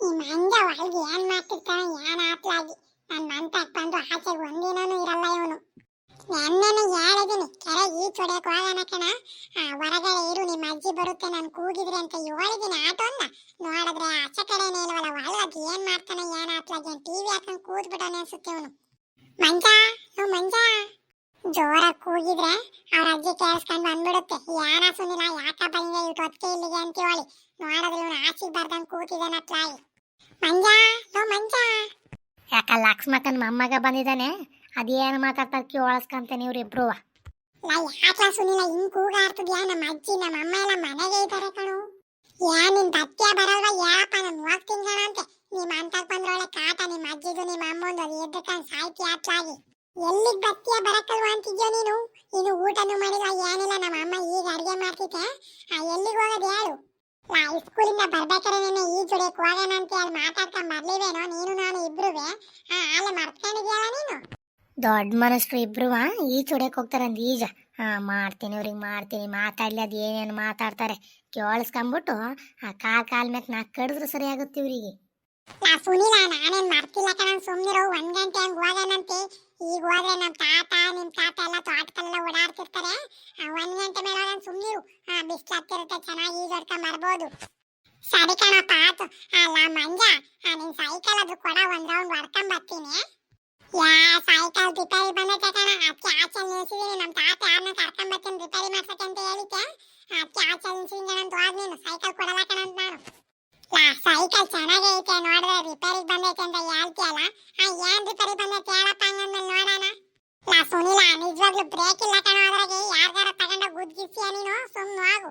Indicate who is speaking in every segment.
Speaker 1: ಈ ಮಂಜ ಒಳಗೆ ಏನ್ ಮಾಡ್ತಿರ್ತಾನೆ ಏನ್ ಆತ್ಲಾಗಿ ನನ್ ಮಂತಕ್ ಬಂದು ಆಚೆಗೆ ಒಂದಿನೂ ಇರಲ್ಲ ಇವನು. ನೆನ್ನೆನೆ ಹೇಳಿದೀನಿ ಕೆರೆ ಈಚ್ ಹೊಡೆಯಕ್ ಹೋಗೋಣ ಕಣ, ಹೊರಗಡೆ ಇರು ನಿಮ್ಮ ಅಜ್ಜಿ ಬರುತ್ತೆ ನಾನು ಕೂಗಿದ್ರಿ ಅಂತ ಹೇಳಿದೀನಿ. ಆಟೋನ್ನ ನೋಡಿದ್ರೆ ಆಚೆ ಕಡೆನೇ ಇಲ್ವಲ್ಲ, ಒಳಗೆ ಏನ್ ಮಾಡ್ತಾನೆ ಏನ್ ಆತ್ಲಾಗಿ ಟಿವಿ ಹಾಕೊಂಡ್ ಕೂತ್ಬಿಟ್ಟಾನೆ ಅನ್ಸುತ್ತೆ ಇವನು. ಮಂಜ ಮಂಜ ಜೋರಾಗಿ ಕೂಗಿದ್ರೆ ಅವ್ರ ಅಜ್ಜಿ ಕೇಳಿಸ್ಕೊಂಡು ಬಂದ್ಬಿಡುತ್ತೆ. ಏನ ಸುನಿಲ್ಲ ಯಾಕ ಬಂದೆ ಇಟ್ಟು ಹೊತ್ತಿಗೆ ಇಲ್ಲಿಗೆ ಅಂತ ಹೇಳಿ ನೋಡಿದ್ರೆ ಇವನು ಆಚೆಗೆ ಬರ್ದಂಗ್ ಕೂತಿದ್ದಾನೆ ಅತ್ಲಾಗಿ. ಮಂಜ ಮಂಜ
Speaker 2: ಯಾಕ ಲಕ್ಷ್ಮಕ್ಕನ್ ಮೊಮ್ಮಗ ಬಂದಿದ್ದಾನೆ, ಅದೇನು ಮಾತಾಡ್ತಾರೆ ಕೇಳಿಸ್ಕಂತಾನೆ ಇವ್ರಿಬ್ರು.
Speaker 1: ಯಾಕ ಸುನಿಲ್ಲ ಹಿಂಗ್ ಕೂಗಾಡ್ತಿದ್ಯಾ? ನಮ್ಮ ಅಜ್ಜಿ ನಮ್ಮ ಅಮ್ಮ ಎಲ್ಲ ಮನೆಗೆ ಇದ್ದಾರೆ ಕಣು. ಏನ್ ನಿನ್ ಬತ್ತಿಯ ಬರಲ್ವಾ? ಯಾಪ ನಾನು ಹೋಗ್ತೀನಿ ಕಣ ಅಂತೆ. ನಿಮ್ಮ ಅಂತಕ್ ಬಂದ್ರೊಳ್ಳೆ ಕಾಟ ನಿಮ್ಮ ಅಜ್ಜಿದು ನಿಮ್ಮ ಅಮ್ಮಂದು, ಅದು ಎದ್ದುಕೊಂಡು ಸಾಯ್ತಿ ಅತ್ಲಾಗಿ. ಎಲ್ಲಿಗ್ ಬತ್ತಿಯ ಬರಕಲ್ವಾ ಅಂತಿದ್ಯೋ ನೀನು? ಇನ್ನು ಊಟನೂ ಮಾಡಿಲ್ಲ ಏನಿಲ್ಲ, ನಮ್ಮ ಅಮ್ಮ ಈಗ ಅಡ್ಗೆ ಮಾಡ್ತಿದ್ದೆ. ಎಲ್ಲಿಗೆ ಹೋಗೋದು ಹೇಳು? ಸ್ಕೂಲಿಂದ ಬರ್ಬೇಕಾದ್ರೆ ನೆನ್ನೆ ಈಜ್ ಹೊಡಿಯಕ್ ಹೋಗೋಣ ಅಂತ ಹೇಳಿ ಮಾತಾಡ್ಕೊಂಡ್ ಬರ್ಲಿವೇನೋ ನೀನು ನಾನು ಇಬ್ರುವೆ. ಅಲ್ಲ ಮರ್ತ್ಕೊಂಡಿದ್ಯಲ್ಲ ನೀನು.
Speaker 2: ದೊಡ್ಡ ಮನುಷ್ಯರು ಇಬ್ರು ಈಜ್ ಹೊಡ್ಯಕ್ ಹೋಗ್ತಾರೆ ಅಂದ್ ಈಜ. ಮಾಡ್ತೀನಿ ಅವ್ರಿಗೆ ಮಾಡ್ತೀನಿ, ಮಾತಾಡ್ಲಿ ಅದು ಏನೇನು ಮಾತಾಡ್ತಾರೆ ಕೇಳಿಸ್ಕೊಂಬಿಟ್ಟು ಆ ಕಾಲ್ ಮ್ಯಾಕ್ ನಾ ಕಡಿದ್ರೆ ಸರಿ ಆಗುತ್ತೆ ಇವ್ರಿಗೆ.
Speaker 1: ಸುನಿಲ ನಾನೇನ್ ಮರ್ತಿಲ್ಲ ಕಣ, ಸುಮ್ನಿರೋ. 1 ಗಂಟೆ ಹಂಗ್ ಹೋಗೋಣಂತೆ. ಈಗ ಹೋದ್ರೆ ನಮ್ ತಾತ ನಿಮ್ ತಾತ ಎಲ್ಲ ತೋಟದಲ್ಲೆಲ್ಲ ಓಡಾಡ್ತಿರ್ತಾರೆ. 1 ಗಂಟೆ ಮೇಲೆ ಹೋಗೋಣ, ಸುಮ್ನಿರು. ಬಿಸ್ಲು ಹತ್ತಿರುತ್ತೆ, ಚೆನ್ನಾಗಿ ಈಜ್ ಹೊಡ್ಕೊಂಡ್ ಬರ್ಬೋದು. ಸರಿ ಕಣಪ್ಪ ಆತು. ಅಲ್ಲ ಮಂಜ, ನಿನ್ ಸೈಕಲ್ ಅದು ಕೊಡ, 1 ರೌಂಡ್ ಹೊಡ್ಕೊಂಡ್ ಬರ್ತೀನಿ. ಸೈಕಲ್ ರಿಪೇರಿ ಬಂದೈತೆ ಕಣ, ಅದಕ್ಕೆ ಆಚೆ ನಿಲ್ಸಿದೀನಿ. ನಮ್ ತಾತ ಯಾರನ್ನ ಕರ್ಕೊಂಡ್ ಬರ್ತೀನಿ ರಿಪೇರಿ ಮಾಡ್ಸಕ್ಕೆ ಅಂತ ಹೇಳಿದ್ದೆ. ಅದಕ್ಕೆ ಆಚೆ ನಿಲ್ಸಿದೀನಿ ಅಂತ ಹೋದ್ ನೀನು ಸೈಕಲ್ ಕೊಡಲ್ಲ ಕಣ ಅಂತ ನಾನು. ಸೈಕಲ್ ಚೆನ್ನಾಗೈತೆ, ನೋಡಿದ್ರೆ ರಿಪೇರಿಗೆ ಬಂದೈತೆ ಅಂತ ಹೇಳ್ತೀಯಲ್ಲ. ಏನ್ ರಿಪೇರಿ ಬಂದೈತೆ ಹೇಳಪ್ಪ, ಹಂಗಂದ್ಮೇಲೆ ನೋಡೋಣ. ಸುನಿಲ ನಿಜವಾಗ್ಲೂ ಬ್ರೇಕ್ ಇಲ್ಲ ಕಣ ಅದ್ರಾಗೆ. ಯಾರ್ಗಾರ ತಗೊಂಡ ಗುದ್ದಿಸ್ತೀಯ ನೀನು? ಸುಮ್ನೆ ಹೋಗು.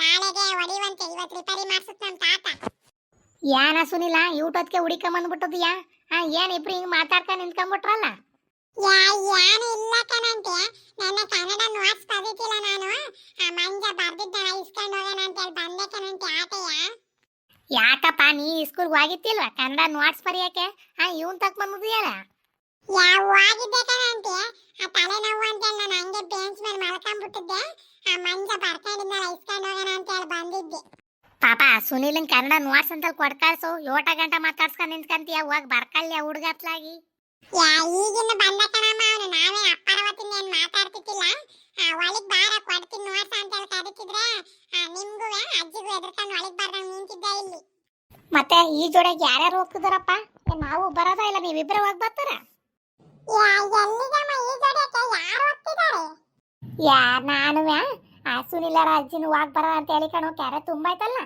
Speaker 1: ನಾಳೆಗೆ ಹೊಡಿವಂತೆ, ಇವತ್ತು ರಿಪೇರಿ ಮಾಡ್ಸುತ್ತ ನಮ್ ತಾತ.
Speaker 2: ಯಾನ ಸುನಿಲ ಊಟಕ್ಕೆ ಹುಡಿಕೊಂಬಂದ್ಬಿಟ್ಟದ್ಯಾ? ಏನ್ ಇಬ್ರು ಹಿಂಗ್ ಮಾತಾಡ್ಕೊಂಡು ನಿಂತ್ಕೊಂಡ್ಬಿಟ್ರಲ್ಲ?
Speaker 1: ಏನು ಇಲ್ಲ ಕಣಂತೆ, ನನ್ನ ಕನ್ನಡ ನೋಟ್ಸ್ ಬರೀತಿಲ್ಲ ನಾನು. ಮಂಜ ಬರ್ದಿದ್ದಾಳ, ಇಸ್ಕೊಂಡು ಹೋಗೋಣ ಅಂತ ಹೇಳಿ ಬಂದೆ ಕಣಂತೆ. ಆಟೆಯ
Speaker 2: ಯಾಕಪ್ಪ ನೀ ಸ್ಕೂಲ್ಗೆ ಹೋಗಿತ್ತಿಲ್ವಾ ಕನ್ನಡ ನೋಟ್ಸ್ ಬರೆಯಕ್ಕೆ? ಇವನ್ ತಕ್ ಬಂದಿದ್ಯಲ್ಲ.
Speaker 1: ಹೋಗಿದ್ದೆ ಕಣಂತೆ, ತಲೆನೋವು ಅಂತ ಹೇಳಿ ನಾನು ಹಂಗೆ ಬೆಂಚ್ ಮೇಲೆ ಮಲ್ಕೊಂಡ್ಬಿಟ್ಟಿದ್ದೆ. ಮಂಜ ಬರ್ಕೊಂಡಿದ್ದಾಳ, ಇಸ್ಕೊಂಡು ಹೋಗೋಣ ಅಂತ ಹೇಳಿ ಬಂದಿದ್ದೆ.
Speaker 2: ಪಾಪ ಸುನಿಲನ್ ಕನ್ನಡ ನೋಟ್ಸ್ ಅಂತ ಕೊಡ್ ಕಳ್ಸು. 8 ಗಂಟೆ ಮಾತಾಡ್ಸ್ಕೊಂಡ್ ನಿಂತ್ಕಂತೀಯ, ಹೋಗಿ ಬರ್ಕಲ್ಯ ಹುಡುಗ ಹತ್ಲಾಗಿ.
Speaker 1: ಈಗಿನ ಬಂದ ಕಣಮ್ಮ ಅವನು. ನಾವೇ ಅಪ್ಪರವತ್ತಿಂದ ಏನ್ ಮಾತಾಡ್ತಿದ್ದಿಲ್ಲ. ಒಳಗ್ ಬಾರ ಕೊಡ್ತೀನಿ ನೋಡ್ಸ ಅಂತ ಹೇಳಿ ಕರಿತಿದ್ರೆ ನಿಮ್ಗೂ ಅಜ್ಜಿಗೂ ಎದ್ರಕೊಂಡು ಒಳಗ್ ಬರ್ದಂಗ್ ನಿಂತಿದ್ದೆ ಇಲ್ಲಿ.
Speaker 2: ಮತ್ತೆ ಈ ಜೋಡಿಗೆ ಯಾರ್ಯಾರು ಹೋಗ್ತಿದಾರಪ್ಪ? ನಾವು ಬರೋದ ಇಲ್ಲ, ನೀವಿಬ್ರೆ ಹೋಗಿ ಬರ್ತಾರ?
Speaker 1: ಎಲ್ಲಿಗಮ್ಮ ಈ ಜೋಡಿಯಕ್ಕೆ ಯಾರು ಹೋಗ್ತಿದ್ದಾರೆ?
Speaker 2: ನಾನು ಸುನಿಲರ ಅಜ್ಜಿನ ಹೋಗಿ ಬರೋಣ ಅಂತ ಹೇಳಿ ಕಣೋ. ಕ್ಯಾರೆ ತುಂಬ ಆಯ್ತಲ್ಲ,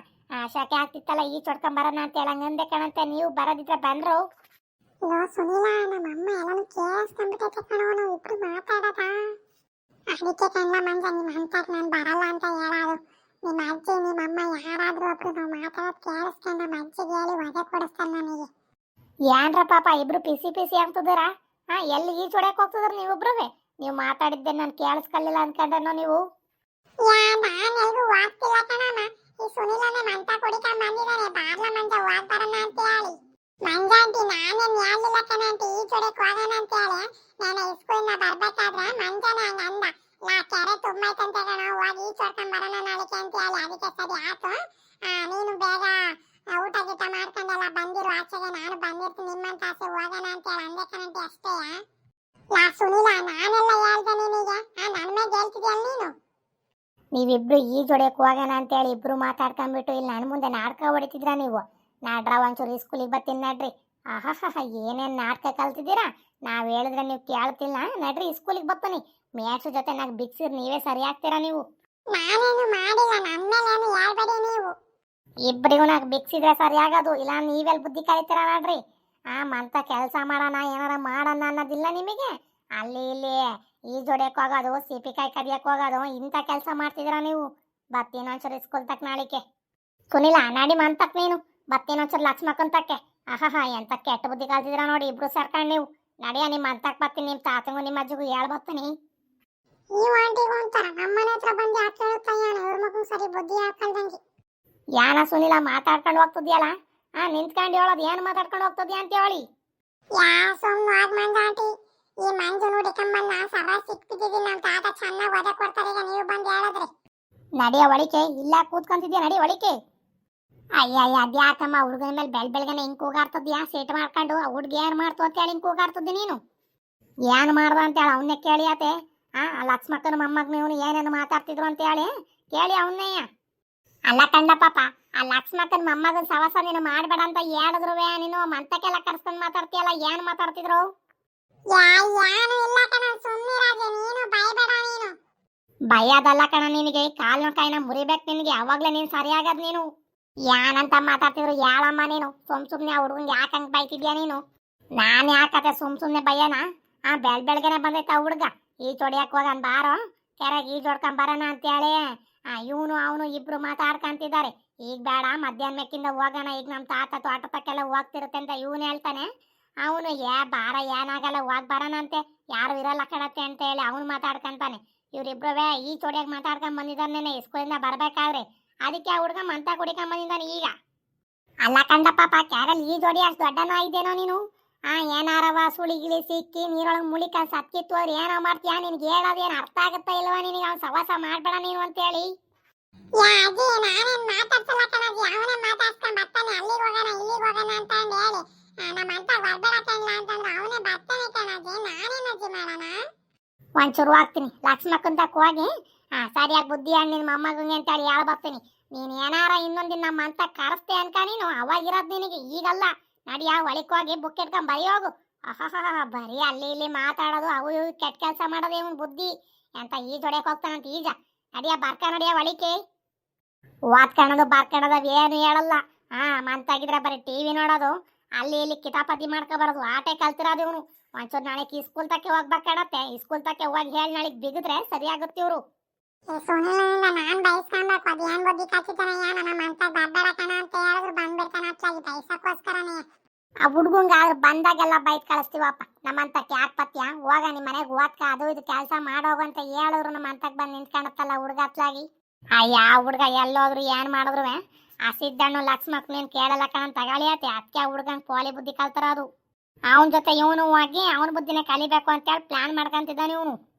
Speaker 2: ಶಾಕೆ ಆಗ್ತಿತ್ತಲ್ಲ, ಈ ಚೊಡ್ಕೊಂಡ್ ಬರೋಣ ಅಂತ ಹೇಳಿ ಹಂಗಂದೆ ಕಣಂತೆ. ನೀವು ಬರೋದಿದ್ರೆ ಬಂದ್ರು.
Speaker 1: ಸುನಿಲ ನಮ್ಮ ಅಮ್ಮ ಎಲ್ಲಾನು ಕೇಳಿಸ್ಕೊಂಡ್ಬಿಟ್ಟೈತೆ ಕಣೋ, ನಾವು ಇಬ್ರು ಮಾತಾಡೋದ. ಅದಕ್ಕೆ ಕಣ್ಣ ಮಂಜ ನಿಮ್ಮ ಅಂತಕ್ ನಾನು ಬರಲ್ಲ ಅಂತ ಹೇಳೋದು. ನಿಮ್ಮ ಅಜ್ಜಿ ನಿಮ್ಮ ಅಮ್ಮ ಯಾರಾದ್ರೂ ಒಬ್ರು ನಾವು ಮಾತಾಡೋದು ಕೇಳಿಸ್ಕೊಂಡು ನಮ್ಮ ಅಜ್ಜಿಗೆ ಹೇಳಿ ವಧೆ ಕೊಡಿಸ್ತಾನೆ ನನಗೆ.
Speaker 2: ಏನ್ರ ಪಾಪ ಇಬ್ರು ಪಿಸಿ ಆಗ್ತದಾರ? ಎಲ್ಲಿ ಈ ಚೊಡಕ್ ಹೋಗ್ತದ್ರ ನೀವಿಬ್ರುವೆ? ನೀವು ಮಾತಾಡಿದ್ದೆ ನಾನು ಕೇಳಿಸ್ಕೊಳ್ಳಿಲ್ಲ ಅನ್ಕೊಂಡ್ರೇನೋ ನೀವು?
Speaker 1: ನಾನು ಎಲ್ಗೂ ಹೋಗ್ತಿಲ್ಲ ಕಣಮ್ಮ. ಈ ಸುನಿಲನೇ ಮಂತ ಕುಡಿಕೊಂಡ್ ಬಂದಿದ್ದಾನೆ, ಬಾರ್ಲ ಮಂಜ ಹೋಗ್ ಬರೋಣ ಅಂತ ಹೇಳಿ. ಮಂಜ ಆಂಟಿ ನಾನೇನ್ ಹೇಳಿಲ್ಲ ಕಣ ಆಂಟಿ, ಈ ಚೊಡಕ್ ಹೋಗೋಣ ಅಂತ ಹೇಳಿ. ನಾನು ಸ್ಕೂಲಿಂದ ಬರ್ಬೇಕಾದ್ರೆ ಮಂಜನೇ ಹಂಗ ಅಂದ, ಕೆರೆ ತುಂಬೈತಂತೆ ಕಣ, ಹೋಗಿ ಈ ಚೊಡ್ಕೊಂಡ್ ಬರೋಣ ನಾಳೆಗೆ ಅಂತ ಹೇಳಿ. ಅದಕ್ಕೆ ಸರಿ ಆಯ್ತು, ನೀನು ಬೇಗ ಊಟ ಗೀಟ ಮಾಡ್ಕೊಂಡೆಲ್ಲ ಬಂದಿರು ಆಚೆಗೆ, ನಾನು ಬಂದಿರ್ತೀನಿ ನಿಮ್ಮಂತ ಆಸೆ ಹೋಗೋಣ ಅಂತ ಹೇಳಿ ಅಂದೆ ಕಣಂಟಿ. ಅಷ್ಟೇ ಸುನಿಲ, ನಾನೆಲ್ಲ ಹೇಳ್ದೆ ನಿನಗೆ? ನನ್ ಮೇಲೆ ಹೇಳ್ತಿದ್ಯಲ್ಲ ನೀನು.
Speaker 2: ನೀವಿಬ್ರು ಈ ಜೋಡಿಯಕ್ಕೆ ಹೋಗೋಣ ಅಂತೇಳಿ ಇಬ್ರು ಮಾತಾಡ್ಕೊಂಡ್ಬಿಟ್ಟು ಇಲ್ಲಿ ನನ್ನ ಮುಂದೆ ನಾಟಕ ಹೊಡಿತಿದ್ರ ನೀವು. ನಾಡ್ರ ಒಂಚೂರು ಸ್ಕೂಲಿಗೆ ಬರ್ತೀನಿ ನಡ್ರಿ. ಏನೇನು ನಾಟಕ ಕಲ್ತಿದ್ದೀರಾ? ನಾವು ಹೇಳಿದ್ರೆ ನೀವು ಕೇಳ್ತಿಲ್ಲ. ನಡ್ರಿ ಸ್ಕೂಲಿಗೆ ಬರ್ತೀನಿ. ಮೇಟ್ಸ್ ಜೊತೆ ನಾಲ್ಕು ಬಿಕ್ಸಿರ್ ನೀವೇ ಸರಿ ಆಗ್ತೀರಾ ನೀವು?
Speaker 1: ನಾನೇನು ಮಾಡಿಲ್ಲ, ನನ್ಮೇಲೇನು ಹೇಳ್ಬೇಡಿ ನೀವು.
Speaker 2: ಇಬ್ಬರಿಗೂ ನಾಲ್ಕು ಬಿಕ್ಸಿದ್ರೆ ಸರಿ ಆಗೋದು, ಇಲ್ಲ ನೀವೆಲ್ಲಿ ಬುದ್ಧಿ ಕಲಿತೀರಾ ನಡ್ರಿ. ಮಂತ ಕೆಲಸ ಮಾಡೋಣ ಏನಾರ ಮಾಡೋಣ ಅನ್ನೋದಿಲ್ಲ ನಿಮಗೆ. ಅಲ್ಲಿ ಇಲ್ಲಿ ಈ ಜೋಡಿಯಕ್ಕೆ ಹೋಗೋದು, ಸಿಪಿಕಾಯಿ ಕದಿಯಕ್ಕೆ ಹೋಗೋದು, ಇಂಥ ಕೆಲಸ ಮಾಡ್ತಿದ್ದೀರಾ ನೀವು. ಬರ್ತೀನಿ ಒಂಚೂರು ಸ್ಕೂಲ್ ತಕ್ಕ ನಾಳಿಕೆ. ಸುನಿಲ ನಾಡಿ ಮಂತಕ್ ನೀನು ಬರ್ತೀನಿ ಒಂಚೂರು ಲಕ್ಷ್ಮಕ್ಕಂತಕ್ಕೆ. ಎಂತ ಕೆಟ್ಟ ಬುದ್ಧಿ ಕಲ್ತಿದ್ದೀರಾ ನೋಡಿ ಇಬ್ರು ಸೇರ್ಕೊಂಡು ನೀವು. ನಡಿಯ ನಿಮ್ಮ ಅಂತಕ್ ಬರ್ತೀನಿ, ನಿಮ್ಮ ತಾತಂಗೂ ನಿಮ್ಮ ಅಜ್ಜಿಗೂ ಹೇಳ್ಬರ್ತೀನಿ.
Speaker 1: ನೀವು ಆಂಟಿಗೂ ಅಂತಾರ, ನಮ್ಮನೆ ಹತ್ರ ಬಂದು ಯಾಕೆ ಹೇಳ್ತಾಯ? ಇವ್ರ ಮಗು ಸರಿ ಬುದ್ಧಿ ಹಾಕಲ್ದಂಗೆ.
Speaker 2: ಯಾನ ಸುನಿಲ ಮಾತಾಡ್ಕೊಂಡು ಹೋಗ್ತಿದ್ಯಲ್ಲ, ನಿಂತ್ಕೊಂಡು ಹೇಳೋದು ಏನು ಮಾತಾಡ್ಕೊಂಡು ಹೋಗ್ತದ್ಯಾ ಅಂತ ಹೇಳಿ.
Speaker 1: ಸುಮ್ಮನೆ ಆಗ್ ಮಂಜ ಆಂಟಿ, ಈ ಮಂಜು ನೋಡಿಕೊಂಬಂದ ಸರ ಸಿಕ್ಬಿಟ್ಟಿದ್ದೀನಿ. ನಮ್ಮ ತಾತ ಚೆನ್ನಾಗಿ ಒದೆ ಕೊಡ್ತಾರೆ, ಈಗ ನೀವು ಬಂದು ಹೇಳಿದ್ರಿ.
Speaker 2: ನಡಿಯ ಒಳಿಕೆ, ಇಲ್ಲ ಕೂತ್ಕೊಂತಿದ್ಯಾ, ನಡಿ ಒಳಿಕೆ. ಅಯ್ಯಯ್ಯ ಅದ್ಯಾಕಮ್ಮ ಹುಡುಗನ ಮೇಲೆ ಬೆಳಗ್ಗೆನೆ ಹಿಂಗ್ ಕೂಗಾಡ್ತದ್ಯಾ ಸೇಟ್ ಮಾಡ್ಕೊಂಡು ಆ ಹುಡ್ಗಿ ಏನ್ ಮಾಡ್ತು ಅಂತ ಹೇಳಿ ಹಿಂಗ್ ಕೂಗಾಡ್ತದ್ದಿ ನೀನು ಏನ್ ಮಾಡ್ದ ಅಂತ ಹೇಳಿ ಅವನ್ನೇ ಕೇಳಿಯಾತೆ ಆ ಲಕ್ಷ್ಮಕ್ಕನ ಮೊಮ್ಮಗನ ಇವನು ಏನೇನು ಮಾತಾಡ್ತಿದ್ರು ಅಂತ ಹೇಳಿ ಕೇಳಿ ಅವನ್ನೇಯ ಅಲ್ಲ ಕಂಡ ಪಾಪ ಆ ಲಕ್ಷ್ಮಕ್ಕನ ಮೊಮ್ಮಗನ ಸವಸ ನೀನು ಮಾಡ್ಬೇಡ ಅಂತ ಹೇಳಿದ್ರುವೆ ನೀನು ಮಂತಕ್ಕೆಲ್ಲ ಕರ್ಸ್ಕೊಂಡ್ ಮಾತಾಡ್ತೀಯಲ್ಲ ಏನ್ ಮಾತಾಡ್ತಿದ್ರು
Speaker 1: ಯಾನು ಇಲ್ಲ ಕಣ ಸುಮ್ಮನಿರಾಜೆ ನೀನು ಬೈಬೇಡ ನೀನು.
Speaker 2: ಭಯದಲ್ಲ ಕಣ ನಿನಗೆ ಕಾಲ್ನ ಕೈನ ಮುರಿಬೇಕು ನಿನಗೆ ಅವಾಗ್ಲೇ ನೀನು ಸರಿಯಾಗದ್ ನೀನು ಯಾನಂತ ಮಾತಾಡ್ತಿದ್ರು ಯಾಳಮ್ಮ ನೀನು ಸುಮ್ನೆ ಆ ಹುಡುಗಂಗೆ ಯಾಕೆ ಹಂಗೆ ಬೈತಿದ್ಯಾ ನೀನು ನಾನು ಯಾಕತೆ ಸುಮ್ನೆ ಭಯನ ಬೆಳಗ್ಗೆನೆ ಬಂದೈತೆ ಆ ಹುಡುಗ ಈಜ್ ಹೊಡಿಯಕ್ಕೆ ಹೋಗನ್ ಬಾರೋ ಕೆರೆಗೆ ಈಜ್ ಹೊಡ್ಕೊಂಡ್ ಬರೋಣ ಅಂತೇಳಿ ಇವನು ಅವನು ಇಬ್ರು ಮಾತಾಡ್ಕೊಂತಿದ್ದಾರೆ ಈಗ ಬೇಡ ಮಧ್ಯಾಹ್ನ ಮೇಕಿಂದ ಹೋಗೋಣ ಈಗ ನಮ್ಮ ತಾತ ತೋಟದಕ್ಕೆಲ್ಲ ಹೋಗ್ತಿರುತ್ತೆ ಅಂತ ಇವನು ಹೇಳ್ತಾನೆ ಅವನು ಬಾರ ಏನಾಗಲ್ಲ ಹೋಗ್ ಬರೋಣ ಅಂತೆ ಯಾರು ಇರಲ್ಲ ಕಣತ್ತೆ ಅಂತ ಹೇಳಿ ಅವನು ಮಾತಾಡ್ಕೊಂತಾನೆ ಇವ್ರಿಬ್ರುವೆ ಈಜ್ ಹೊಡಿಯಕ್ಕೆ ಮಾತಾಡ್ಕೊಂಡ್ ಬಂದಿದ್ದಾನೆ ಸ್ಕೂಲಿಂದ ಬರ್ಬೇಕಾದ್ರೆ ಅದಕ್ಕೆ ಆ ಹುಡುಗ ಮಂತ ಕುಡಿಕೊಂಡ್ ಬಂದಿದ್ದಾನೆ ಈಗ ಅಲ್ಲ ಕಂಡ ಪಾಪ ಕ್ಯಾರಲ್ ಈಜ್ ಹೊಡಿ ಅಷ್ಟು ದೊಡ್ಡನೋ ಇದ್ದೇನೋ ನೀನು ಏನಾರವ ಸುಳಿ ಗಿಳಿ ಸಿಕ್ಕಿ ನೀರೊಳಗೆ ಮುಳಿಕ ಸತ್ತಿತ್ತು ಅವ್ರು ಏನೋ ಮಾಡ್ತೀಯಾ ನಿನ್ಗೆ ಹೇಳೋದೇನು ಅರ್ಥ ಆಗುತ್ತಾ ಇಲ್ವಾ ನಿನಗೆ ಅವ್ನು ಸವಾಸ ಮಾಡ್ಬೇಡ ನೀನು ಅಂತೇಳಿ
Speaker 1: ಅಜ್ಜಿ ನಾನೇನ್ ಮಾತಾಡ್ಸಲ್ಲ ಕಣಜ್ಜಿ ಅವನೇ ಮಾತಾಡ್ಸ್ಕೊಂಡ್ ಬರ್ತಾನೆ ಅಲ್ಲಿಗೆ ಹೋಗೋಣ ಇಲ್ಲಿಗೆ ಹೋಗೋಣ ಅಂತ ಹೇಳಿ ನಮ್ಮ ಅಂತ ಬರ್ಬೇಡ ಕಣ್ಣ ಅಂತಂದ್ರೆ ಅವನೇ ಬರ್ತಾನೆ ಕಣಜ್ಜಿ ನಾನೇನಜ್ಜಿ ಮಾಡೋಣ
Speaker 2: ಒಂಚೂರು ಹೋಗ್ತೀನಿ ಲಕ್ಷ್ಮಕ್ಕಂತ ಹೋಗಿ ಸರಿಯಾಗಿ ಬುದ್ಧಿ ನಿನ್ನ ಮೊಮ್ಮಗಂಗೆ ಅಂತೇಳಿ ಹೇಳ ಬರ್ತೀನಿ ನೀನು ಏನಾರ ಇನ್ನೊಂದಿನ ನಮ್ಮ ಅಂತ ಕರೆಸ್ತೆ ಅನ್ಕ ನೀನು ಅವಾಗಿರೋದು ನಿನಗೆ ಈಗಲ್ಲ ನಡಿಯ ಒಳಕ್ ಹೋಗಿ ಬುಕ್ ಇಟ್ಕೊಂಡ್ ಬರೀ ಹೋಗು ಬರೀ ಅಲ್ಲಿ ಇಲ್ಲಿ ಮಾತಾಡೋದು ಅವು ಇವು ಕೆಟ್ಟ ಕೆಲಸ ಮಾಡೋದು ಇವನ್ ಬುದ್ಧಿ ಅಂತ ಈಜ್ ಹೊಡ್ಯಕ್ ಹೋಗ್ತಾನಂತ ಈಜ ನಡಿಯ ನಡಿಯ ಒಳಿಕೆ ಓದ್ಕೊಳ್ಳೋದು ಬರ್ಕೊಳ್ಳೋದು ಏನು ಹೇಳಲ್ಲ ಮಂತಾಗಿದ್ರೆ ಬರೀ ಟಿವಿ ನೋಡೋದು ಅಲ್ಲಿ ಇಲ್ಲಿ ಕಿತಾಪತಿ ಮಾಡ್ಕೊಬಾರದು ಆಟೆ ಕಲ್ತಿರೋದು ಇವನು ಒಂಚೂರು ನಾಳೆ ಸ್ಕೂಲ್ ತಕ್ಕೆ ಹೋಗ್ಬೇಕಾಡತ್ತೆ ಸ್ಕೂಲ್ ತಕ್ಕೆ ಹೋಗಿ ಹೇಳಿ ನಾಳೆಗೆ ಬಿಗಿದ್ರೆ ಸರಿಯಾಗುತ್ತೆ ಇವರು
Speaker 1: ಸುನಿಲಿಂದ ನಾನ್ ಬಯಸ್ಕೊಬೇಕು ಅದು ಏನ್ ಬುದ್ಧಿ ಕಚ್ಚಿತಾನೆ ನಮ್ಮ ಅಂತ ಬರ್ಬೇಡ ಕಣ ಅಂತ ಹೇಳಿದ್ರು ಬಂದ್ಬಿಡ್ತಾನ ಅತ್ಲಾಗಿ ಬಯಸಕ್ಕೋಸ್ಕರನೇ
Speaker 2: ಆ ಹುಡ್ಗಂಗ ಆದ್ರೆ ಬಂದಾಗೆಲ್ಲ ಬೈಕ್ ಕಳಿಸ್ತೀವಪ್ಪ ನಮ್ಮಂತಕ್ಕೆ ಯಾಕೆ ಪತ್ಯ ಹೋಗ ನಿಮ್ಮ ಮನೆಗೆ ಓದ್ಕ ಅದು ಇದು ಕೆಲಸ ಮಾಡೋಗು ಅಂತ ಹೇಳಿದ್ರು ನಮ್ಮ ಅಂತಕ್ಕೆ ಬಂದು ನಿಂತ್ಕೊಂಡತ್ತಲ್ಲ ಹುಡುಗ ಅತ್ಲಾಗಿ ಅಯ್ಯ ಹುಡುಗ ಎಲ್ಲೋದ್ರು ಏನ್ ಮಾಡಿದ್ರು ಆ ಸಿದ್ದಣ್ಣು ಲಕ್ಷ್ಮಕ್ ನೀನ್ ಕೇಳಲ್ಲ ಕಣ ತಗೊಳಿಯತ್ತೆ ಅದಕ್ಕೆ ಆ ಹುಡುಗಂಗೆ ಪೋಲಿ ಬುದ್ಧಿ ಕಲ್ತಾರ ಅದು ಅವನ ಜೊತೆ ಇವನು ಹೋಗಿ ಅವನ ಬುದ್ಧಿನೇ ಕಲಿಬೇಕು ಅಂತೇಳಿ ಪ್ಲಾನ್ ಮಾಡ್ಕೊಂತಿದ್ದಾನೆ ಇವನು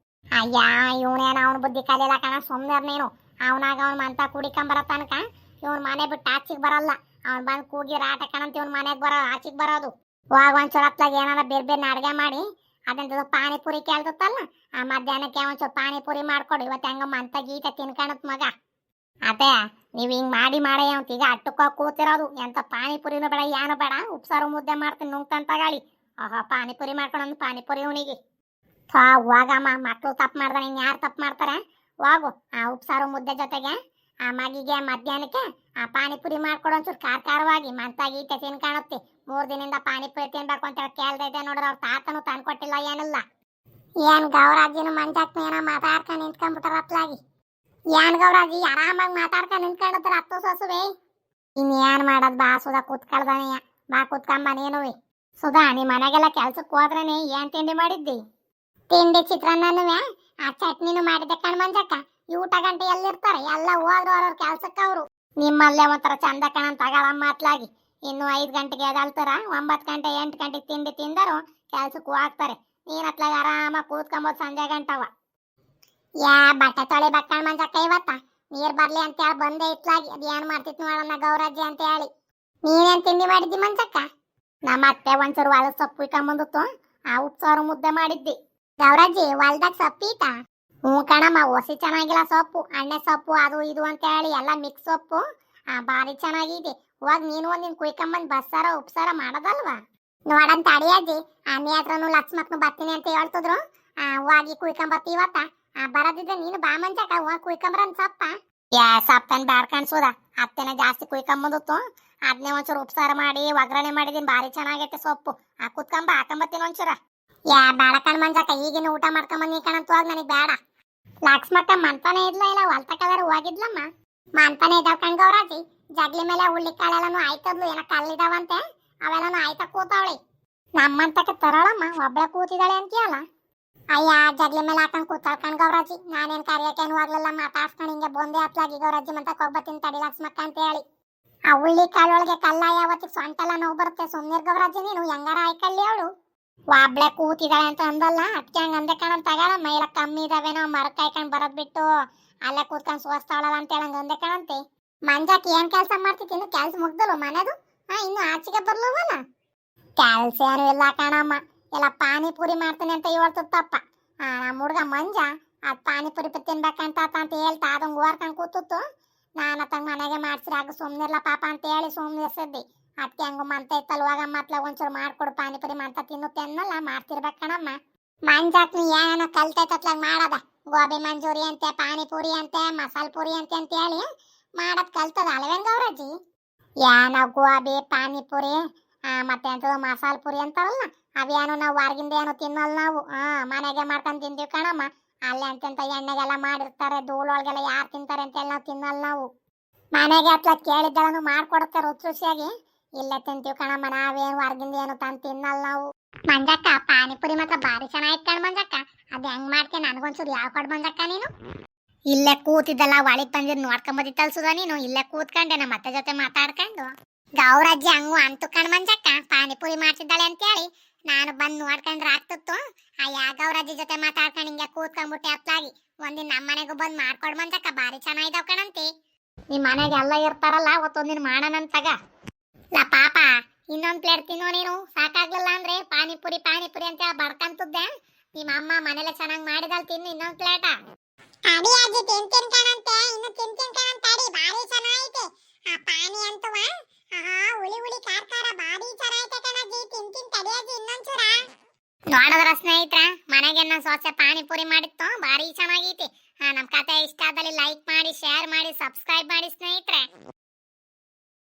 Speaker 2: ಅಯ್ಯ ಇವನೇನ ಅವನ ಬುದ್ಧಿ ಕಲಿಯಲ್ಲ ಕಣ ಸುಮ್ಮನೆ ನೀನು ಅವನಾಗ ಅವ್ನ ಮಂತ ಕುಡಿಕೊಂಬರ ತನಕ ಇವನ್ ಮನೆ ಬಿಟ್ಟು ಆಚಿಗೆ ಬರಲ್ಲ ಅವ್ನು ಬಂದು ಕೂಗಿ ರಾಟ ಕಣಂತ ಇವನ್ ಮನೆಗೆ ಆಚಿಗೆ ಬರೋದು ಹೋಗ ಒಂಚೂರು ಹತ್ಲಾಗ ಏನಾರ ಬೇರೆ ಬೇರೆ ಅಡ್ಗೆ ಮಾಡಿ ಅದಂತ ಪಾನಿಪುರಿ ಕೇಳ್ತತ್ತಲ್ಲ ಆ ಮಧ್ಯಾಹ್ನಕ್ಕೆ ಒಂಚೂರು ಪಾನಿಪುರಿ ಮಾಡ್ಕೊಡು ಇವತ್ತು ಹೆಂಗ ಮಂತ ಗೀತ ತಿನ್ಕಣತ್ ಮಗ ಅದೇ ನೀವು ಹಿಂಗ್ ಮಾಡಿ ಅಂತ ಈಗ ಅಟ್ಟಕ್ಕ ಕೂತಿರೋದು ಎಂತ ಪಾನಿಪುರಿನೂ ಬೇಡ ಏನು ಬೇಡ ಉಪ್ಸಾರು ಮುದ್ದೆ ಮಾಡ್ತೀನಿ ನುಂಗ್ತಂತ ತಗೊಳ್ಳಿ ಪಾನಿಪುರಿ ಮಾಡ್ಕೊಂಡು ಪಾನಿಪುರಿ ಅವನಿಗೆ ಹೋಗಮ್ಮ ಮಕ್ಳು ತಪ್ಪು ಮಾಡ್ದಾನೆ ಇನ್ ಯಾರು ತಪ್ಪು ಮಾಡ್ತಾರೆ ಹೋಗು ಆ ಉಪ್ಸಾರು ಮುದ್ದೆ ಜೊತೆಗೆ ಆ ಮಗಿಗೆ ಮಧ್ಯಾಹ್ನಕ್ಕೆ ಆ ಪಾನಿಪುರಿ ಮಾಡ್ಕೊಡು ಒಂಚೂರು ಖಾರವಾಗಿ ಮಂತಾಗೀತೆ ತಿನ್ಕಾಣುತ್ತೆ 3 ದಿನದಿಂದ ಪಾನಿಪುರಿ ತಿನ್ಬೇಕು ಅಂತ ಹೇಳಿ ಕೇಳ್ದೈತೆ ನೋಡ್ರಿ ಅವ್ರ ತಾತನು ತಂದ್ಕೊಟ್ಟಿಲ್ಲ ಏನಿಲ್ಲ ಏನ್ ಗೌರಾಜಿನ ಮಂಜಾಕ್ನ ಏನೋ ಮಾತಾಡ್ಕೊಂಡು ನಿಂತ್ಕೊಂಡ್ಬಿಟ್ಟಾರ ಅತ್ಲಾಗಿ ಏನ್ ಗೌರಾಜಿ ಆರಾಮಾಗಿ ಮಾತಾಡ್ಕೊಂಡು ನಿಂತ್ಕೊಂಡಿದ್ರ ಹತ್ತು ಸೊಸುವೆ ಇನ್ನೇನ್ ಮಾಡೋದ್ ಬಾ ಸುಧಾ ಕೂತ್ಕೊಳ್ದಾನೆಯ ಬಾ ಕೂತ್ಕೊಂಬ ನೀನುವೆ ಸುಧಾ ನಿಮ್ಮ ಮನೆಗೆಲ್ಲ ಕೆಲ್ಸಕ್ಕೆ ಹೋದ್ರೇನೆ ಏನ್ ತಿಂಡಿ ಮಾಡಿದ್ದಿ ತಿಂಡಿ ಚಿತ್ರಾನ್ನನುವೆ ಆ ಚಟ್ನಿನೂ ಮಾಡಿದ್ದೆ ಕಣ್ ಮಂಜಕ್ಕ ಈ ಊಟ ಗಂಟೆ ಎಲ್ಲಿರ್ತಾರೆ ಎಲ್ಲ ಹೋದ್ರು ಅವ್ರವ್ರ ಕೆಲ್ಸಕ್ಕೆ ಅವರು ನಿಮ್ಮಲ್ಲೇ ಒಂಥರ ಚಂದ ಕಣಂತ ತಗೊಳಮ್ಮ ಅತ್ಲಾಗಿ ಇನ್ನು 5 ಗಂಟೆಗೆ ಎದಲ್ತಾರ 9 ಗಂಟೆ 8 ಗಂಟೆಗೆ ತಿಂಡಿ ತಿಂದರು ಕೆಲ್ಸಕ್ಕೆ ಹೋಗ್ತಾರೆ ನೀನ್ ಅತ್ಲಾಗ ಆರಾಮಾಗಿ ಕೂತ್ಕೊಂಬೋದು ಸಂಜೆ ಗಂಟವ ಬಟ್ಟೆ ತೊಳಿಬೇಕಣ್ ಮಂಜಕ್ಕ ಇವತ್ತ ನೀರ್ ಬರ್ಲಿ ಅಂತ ಹೇಳಿ ಬಂದೆ ಇತ್ಲಾಗಿ ಅದ್ ಏನ್ ಮಾಡ್ತಿತ್ತು ನೋಡೋಣ ಗೌರಾಜಿ ಅಂತ ಹೇಳಿ ನೀನೇನ್ ತಿಂಡಿ ಮಾಡಿದ್ದಿ ಮಂಜಕ್ಕ ನಮ್ಮ ಅತ್ತೆ ಒಂಚೂರು ಹೊಲದ ಸೊಪ್ಪು ಇಟ್ಕೊಂಬಂದಿತ್ತು ಆ ಉಪ್ಸಾರು ಮುದ್ದೆ ಮಾಡಿದ್ದಿ ಗೌರಾಜಿ ಹೊಲ್ದಾಗ ಸೊಪ್ಪೀತ ಕಣಮ್ಮ ಹೊಸಿ ಚೆನ್ನಾಗಿಲ್ಲ ಸೊಪ್ಪು ಅಣ್ಣೆ ಸೊಪ್ಪು ಅದು ಇದು ಅಂತ ಹೇಳಿ ಎಲ್ಲ ಮಿಕ್ಸ್ ಸೊಪ್ಪು ಭಾರಿ ಚೆನ್ನಾಗಿದೆ ಹೋಗಿ ನೀನು ಒಂದಿನ ಕುಯ್ಕೊಂಬಂದ್ ಬಸ್ಸಾರ ಉಪ್ಸಾರ ಮಾಡೋದಲ್ವಾ ನೋಡಂತ ಅಡಿಯಾಜಿ ಅನ್ನಿ ಹತ್ರನು ಲಕ್ಷ್ಮಕ್ನು ಬರ್ತೀನಿ ಅಂತ ಹೇಳ್ತಿದ್ರು ಹೋಗಿ ಕುಯ್ಕೊಂಬತ್ತೀವತ್ತ ಬರದಿದ್ರೆ ನೀನು ಬಾ ಮಂಜಕ್ಕ ಹೋಗಿ ಕುಯ್ಕೊಂಬರನ್ ಸೊಪ್ಪ ಸೊಪ್ಪನ್ ಬ್ಯಾಡ್ ಕಾಣಿಸೋದ ಅತ್ತೆನ ಜಾಸ್ತಿ ಕುಯ್ಕೊಂಬಂದಿತ್ತು ಅದನ್ನೇ ಒಂಚೂರು ಉಪ್ಸಾರ ಮಾಡಿ ಒಗ್ಗರಣೆ ಮಾಡಿದೀನಿ ಭಾರಿ ಚೆನ್ನಾಗೈತೆ ಸೊಪ್ಪು ಕುತ್ಕೊಂಬ ಹಾಕೊಂಬತ್ತೀನಿ ಒಂಚೂರ ಬೇಡ ಕಣ್ ಮಂಜಕ್ಕ ಈಗಿನ ಊಟ ಮಾಡ್ಕೊಂಬಂದಿ ಕಣಂತ ಹೋಗಿ ನನಗೆ ಬೇಡ ಲಕ್ಷ್ಮಕ್ಕ ಮಂತಾನೆ ಇದ್ಲ ಇಲ್ಲ ಹೊಲ್ತಕ್ಕೆಲ್ಲಾರು ಹೋಗಿದ್ಲಮ್ಮ ಮಂತಾನೆ ಇದ್ದಾವ ಕಣ್ ಗೌರಾಜಿ ಜಗ್ಲಿ ಮೇಲೆ ಹುಳ್ಳಿ ಕಾಳೆಲ್ಲನು ಆಯ್ತದ್ಲು ಏನೋ ಕಲ್ಲಿದಾವಂತೆ ಅವೆಲ್ಲನು ಆಯ್ತಾ ಕೂತಾವಳಿ ನಮ್ಮಂತಕ್ಕೆ ತರಳಮ್ಮ ಒಬ್ಬಳೆ ಕೂತಿದ್ದಾಳೆ ಅಂತೀಯಲ್ಲ ಅಯ್ಯ ಜಗ್ಲಿ ಮೇಲೆ ಹಾಕೊಂಡ್ ಕೂತಾಳ ಕಣ್ ಗೌರಾಜಿ ನಾನೇನ್ ಕರಿಯಕೇನು ಹೋಗ್ಲಿಲ್ಲ ಮಾತಾಡ್ಸ್ಕೊಂಡು ಹಿಂಗೆ ಬಂದೆ ಹತ್ಲಾಗಿ ಗೌರಾಜಿ ಮಂತಕ್ಕೆ ಹೋಗ್ಬತ್ತೀನಿ ತಡಿ ಲಕ್ಷ್ಮಕ್ಕ ಅಂತ ಹೇಳಿ ಆ ಹುಳ್ಳಿ ಕಾಳೊಳಗೆ ಕಲ್ಲ ಯಾವತ್ತಿಗೆ ಸೊಂಟೆಲ್ಲ ನೋವು ಬರುತ್ತೆ ಸುಮ್ನಿರ್ ಗೌರಾಜಿ ನೀನು ಹೆಂಗಾರ ಆಯ್ಕಲ್ಲಿ ಅವಳು ಒಬ್ಳೆ ಕೂತಿದ್ದಾಳೆ ಅಂತ ಅಂದಲ್ಲ ಅದಕ್ಕೆ ಹಂಗ ಅಂದೆ ಕಣಂತ ತಗಲ್ಲ ಮೈಲ ಕಮ್ಮಿ ಇದಾವೇನೋ ಮರ ಕಾಯ್ಕೊಂಡ್ ಬರೋದ್ ಬಿಟ್ಟು ಅಲ್ಲೇ ಕೂತ್ಕೊಂಡ್ ಸೋಸ್ತಾವಳಲ್ಲ ಅಂತ ಹೇಳಂಗ ಅಂದೆ ಕಣಂತೆ ಮಂಜಾಕ್ ಏನ್ ಕೆಲಸ ಮಾಡ್ತಿತ್ತು? ಇನ್ನು ಕೆಲ್ಸ ಮುಗ್ದಲ್ಲ ಮನೆದು? ಇನ್ನು ಆಚೆಗೆ ಬರ್ಲವಲ್ಲ? ಕೆಲ್ಸ ಏನು ಇಲ್ಲ ಕಣಮ್ಮ, ಎಲ್ಲ ಪಾನಿಪುರಿ ಮಾಡ್ತೀನಿ ಅಂತ ಹೇಳ್ತಿತ್ತಪ್ಪ. ನಮ್ಮ ಹುಡ್ಗ ಮಂಜ ಅದ್ ಪಾನಿಪುರಿ ತಿನ್ಬೇಕಂತ ಅಂತ ಹೇಳ್ತಾ ಅದಂಗ್ ಓರ್ಕೊಂಡ್ ಕೂತಿತ್ತು. ನಾನು ಅತ್ತಂಗ್ ಮನೆಗೆ ಮಾಡ್ಸಿರ ಆಗ ಸುಮ್ನಿರ್ಲ ಪಾಪ ಅಂತ ಹೇಳಿ ಸುಮ್ನಿರ್ಸಿದ್ದಿ. ಅದಕ್ಕೆ ಹಂಗ ಮಂತ ಇತ್ತಲ್ ಹೋಗ ಮತ್ಲ ಒಂಚೂರು ಮಾಡ್ಕೊಡು ಪಾನಿಪುರಿ ಮಂತ ತಿನ್ನುತ್ತೆ ಅನ್ನಲ್ಲ, ಮಾಡ್ತಿರ್ಬೇಕ ಕಣಮ್ಮ. ಮಂಜಾಕ್ ನೀ ಏನೋ ಕಲ್ತೈತತ್ಲಾಗ ಮಾಡದ, ಗೋಬಿ ಮಂಚೂರಿ ಅಂತೆ, ಪಾನಿಪುರಿ ಅಂತೆ, ಮಸಾಲ ಪುರಿ ಅಂತೆ ಅಂತ ಹೇಳಿ ಮಾಡದ್ ಕಲ್ತದ ಅಲ್ವೇನ್ ಗೌರಜ್ಜಿ? ಏನೋ ಗೋಬಿ ಪಾನಿಪುರಿ ಮತ್ತೆ ಎಂತದ ಮಸಾಲ ಪುರಿ ಅಂತಾರಲ್ಲ, ಅವೇನು ನಾವು ಹೊರಗಿಂದ ಏನು ತಿನ್ನಲ್ಲ ನಾವು. ಮನೆಗೆ ಮಾಡ್ಕೊಂಡ್ ತಿಂತೀವಿ ಕಣಮ್ಮ. ಅಲ್ಲಿ ಅಂತಂತ ಎಣ್ಣೆಗೆಲ್ಲ ಮಾಡಿರ್ತಾರೆ, ಧೂಳೊಳಗೆಲ್ಲ ಯಾರು ತಿಂತಾರೆ ಅಂತೆಲ್ಲ ನಾವು ತಿನ್ನಲ್ಲ ನಾವು. ಮನೆಗೆ ಹತ್ಲ ಕೇಳಿದ್ದೆಲ್ಲನು ಮಾಡ್ಕೊಡ್ತಾರೆ ರುಚಿಯಾಗಿ. ಇಲ್ಲೇ ತಿಂತೀವಿ ಕಣಮ್ಮ, ನಾವೇನು ಹೊರಗಿಂದ ಏನು ತಂದು ತಿನ್ನಲ್ಲ ನಾವು. ಮಂಜಕ್ಕ ಪಾನಿಪುರಿ ಮಾತ್ರ ಭಾರಿ ಚೆನ್ನಾಗಿತ್ತು ಕಣ್ ಮಂಜಕ್ಕ. ಅದ್ ಹೆಂಗ್ ಮಾಡ್ತೀನಿ ನನಗೊಂಚೂರು ಯಾವ ಕೊಡ್ ಮಂಜಕ್ಕ ನೀನು? ಇಲ್ಲೇ ಕೂತಿದ್ದಲ್ಲ ಒಳಗ್ ಬಂದಿರ್ ನೋಡ್ಕೊಂಬದಿತ್ತಲ್ ಸುಧಾ ನೀನು. ಇಲ್ಲೇ ಕೂತ್ಕೊಂಡೆ ನಮ್ಮ ಅತ್ತೆ ಜೊತೆ ಮಾತಾಡ್ಕೊಂಡು. ಗೌರಜ್ಜಿ ಹಂಗು ಅಂತು ಕಣ್ ಮಂಜಕ್ಕ, ಪಾನಿಪುರಿ ಮಾಡ್ತಿದ್ದಾಳೆ ಅಂತೇಳಿ ನಾನು ಬಂದು ನೋಡ್ಕೊಂಡ್ರೆ ಆಗ್ತಿತ್ತು. ಯಾ ಗೌರಜ್ಜಿ ಜೊತೆ ಮಾತಾಡ್ಕೊಂಡು ಹಿಂಗೆ ಕೂತ್ಕೊಂಡ್ಬಿಟ್ಟೆ ಹತ್ಲಾಗಿ. ಒಂದಿನ ನಮ್ಮ ಮನೆಗೂ ಬಂದು ಮಾಡ್ಕೊಡ್ ಮಂಜಕ್ಕ, ಭಾರಿ ಚೆನ್ನಾಗಿದ್ದಾವ ಕಣಂತಿ. ನಿಮ್ ಮನೆಗೆ ಎಲ್ಲ ಇರ್ತಾರಲ್ಲ, ಅವತ್ತೊಂದಿನ ಮಾಡೋಣಂತಾಗ. ಲಾ ಪಾಪ ಇನ್ನೊಂದ್ ಪ್ಲೇಟ್ ತಿನ್ನೋ ನೀನು, ಸಾಕಾಗ್ಲಿಲ್ಲ ಅಂದ್ರೆ ಪಾನಿಪುರಿ ಪಾನಿಪುರಿ ಅಂತ ಬಡ್ಕಂತಿದ್ದೆ. ನಿಮ್ಮ ಅಮ್ಮ ಮನೇಲೆ ಚೆನ್ನಾಗಿ ಮಾಡಿದಲ್, ತಿನ್ನು ಇನ್ನೊಂದ್ ಪ್ಲೇಟ.
Speaker 1: ಅಡಿ ಅಜ್ಜಿ ತಿಂತೀನಿ ಕಣಂತೆ, ಇನ್ನು ತಿಂತೀನಿ ಕಣಂತ ಅಡಿ, ಭಾರಿ ಚೆನ್ನಾಗೈತೆ ಆ ಪಾನಿ ಅಂತವ. ಹುಳಿ ಹುಳಿ ಖಾರ ಖಾರ ಭಾರಿ ಚೆನ್ನಾಗೈತೆ ಕಣಜ್ಜಿ, ತಿಂತೀನಿ ತಡಿ ಅಜ್ಜಿ ಇನ್ನೊಂಚೂರ.
Speaker 2: ನೋಡಿದ್ರ ಸ್ನೇಹಿತರ, ಮನೆಗೆ ನನ್ನ ಸೊಸೆ ಪಾನಿಪುರಿ ಮಾಡಿತ್ತು, ಭಾರಿ ಚೆನ್ನಾಗೈತಿ. ನಮ್ ಕತೆ ಇಷ್ಟ ಆದಲ್ಲಿ ಲೈಕ್ ಮಾಡಿ, ಶೇರ್ ಮಾಡಿ, ಸಬ್ಸ್ಕ್ರೈಬ್ ಮಾಡಿ ಸ್ನೇಹಿತರೆ.